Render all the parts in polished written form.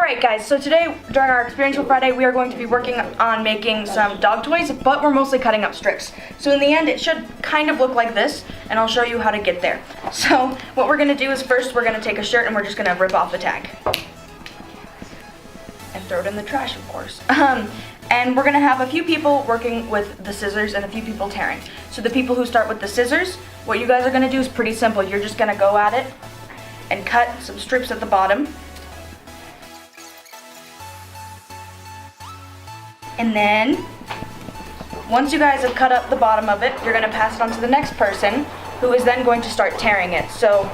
Alright guys, so today during our Experiential Friday we are going to be working on making some dog toys, but we're mostly cutting up strips. So in the end it should kind of look like this, and I'll show you how to get there. So what we're going to do is first we're going to take a shirt and we're just going to rip off the tag. And throw it in the trash, of course. And we're going to have a few people working with the scissors and a few people tearing. So the people who start with the scissors, what you guys are going to do is pretty simple. You're just going to go at it and cut some strips at the bottom. And then, once you guys have cut up the bottom of it, you're going to pass it on to the next person, who is then going to start tearing it. So,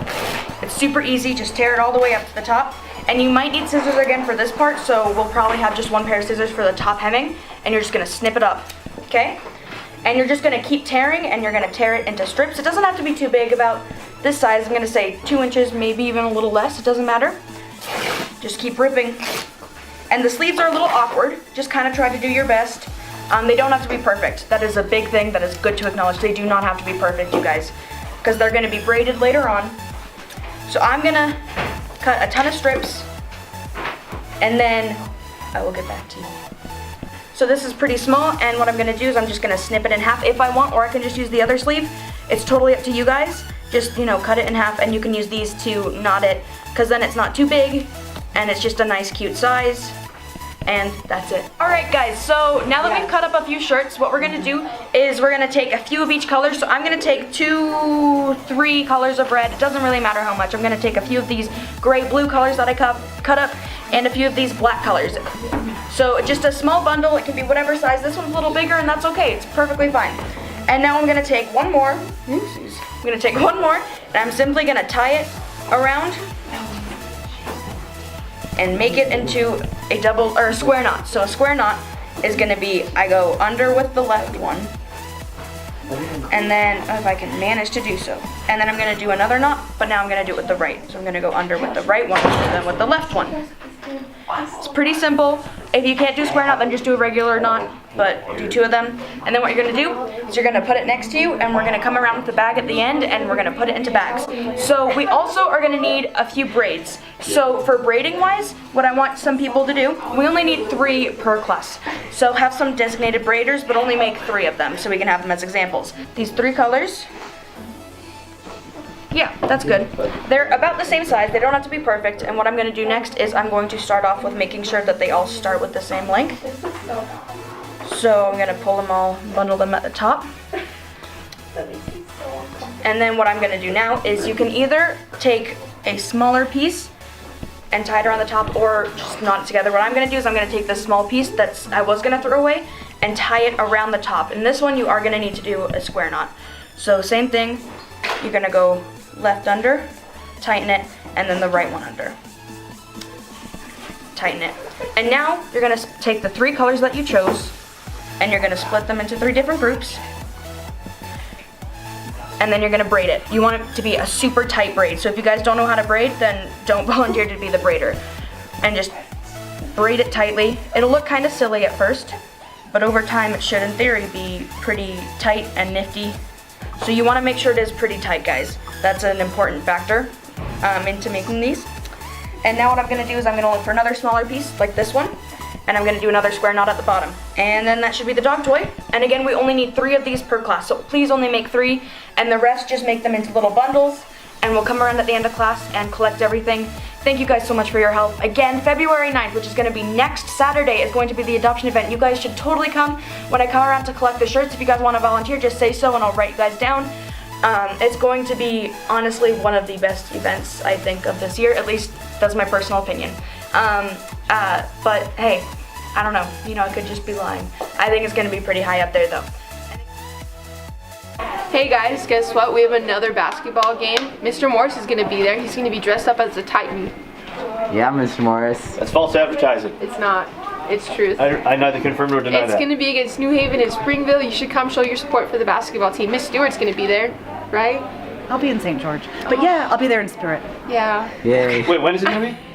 it's super easy, just tear it all the way up to the top. And you might need scissors again for this part, so we'll probably have just one pair of scissors for the top hemming, and you're just going to snip it up, okay? And you're just going to keep tearing, and you're going to tear it into strips. It doesn't have to be too big, about this size. I'm going to say 2 inches, maybe even a little less, it doesn't matter. Just keep ripping. And the sleeves are a little awkward, just kind of try to do your best. They don't have to be perfect. That is a big thing that is good to acknowledge. They do not have to be perfect, you guys, because they're going to be braided later on. So I'm going to cut a ton of strips, and then I will get back to you. So this is pretty small, and what I'm going to do is I'm just going to snip it in half if I want, or I can just use the other sleeve. It's totally up to you guys. Just, you know, cut it in half, and you can use these to knot it, because then it's not too big, and it's just a nice cute size. And that's it. Alright guys, so now that we've cut up a few shirts, what we're going to do is we're going to take a few of each color. So I'm going to take 2-3 colors of red. It doesn't really matter how much. I'm going to take a few of these gray-blue colors that I cut up, and a few of these black colors. So just a small bundle. It can be whatever size. This one's a little bigger, and that's okay. It's perfectly fine. And now I'm going to take one more. I'm going to take one more, and I'm simply going to tie it around and make it into a double or a square knot. So a square knot is going to be, I go under with the left one, and then if I can manage to do so, and then I'm going to do another knot, but now I'm going to do it with the right. So I'm going to go under with the right one and then with the left one. It's pretty simple. If you can't do square knot, then just do a regular knot, but do 2 of them. And then what you're going to do is you're going to put it next to you, and we're going to come around with the bag at the end, and we're going to put it into bags. So we also are going to need a few braids. So for braiding wise, what I want some people to do, we only need 3 per class. So have some designated braiders, but only make 3 of them so we can have them as examples. These 3 colors. Yeah, that's good. They're about the same size. They don't have to be perfect. And what I'm going to do next is I'm going to start off with making sure that they all start with the same length. So I'm going to pull them all, bundle them at the top. And then what I'm going to do now is you can either take a smaller piece and tie it around the top, or just knot it together. What I'm going to do is I'm going to take this small piece that I was going to throw away and tie it around the top. And this one you are going to need to do a square knot. So same thing. You're going to go left under, tighten it, and then the right one under. Tighten it. And now you're going to take the 3 colors that you chose, and you're going to split them into 3 different groups. And then you're going to braid it. You want it to be a super tight braid. So if you guys don't know how to braid, then don't volunteer to be the braider. And just braid it tightly. It'll look kind of silly at first, but over time it should in theory be pretty tight and nifty. So you want to make sure it is pretty tight, guys. That's an important factor into making these. And now what I'm going to do is I'm going to look for another smaller piece like this one, and I'm going to do another square knot at the bottom. And then that should be the dog toy. And again, we only need 3 of these per class, so please only make 3, and the rest just make them into little bundles, and we'll come around at the end of class and collect everything. Thank you guys so much for your help. Again, February 9th, which is going to be next Saturday, is going to be the adoption event. You guys should totally come when I come around to collect the shirts. If you guys want to volunteer, just say so and I'll write you guys down. It's going to be, honestly, one of the best events, I think, of this year. At least, that's my personal opinion. But, hey, I don't know. You know, I could just be lying. I think it's going to be pretty high up there, though. Hey guys, guess what? We have another basketball game. Mr. Morris is going to be there. He's going to be dressed up as a Titan. Yeah, Mr. Morris. That's false advertising. It's not. It's truth. I neither confirm nor deny It's that. going to be against New Haven and Springville. You should come show your support for the basketball team. Miss Stewart's going to be there, right? I'll be in St. George. But yeah, I'll be there in spirit. Yeah. Yay. Wait, when is it going to be?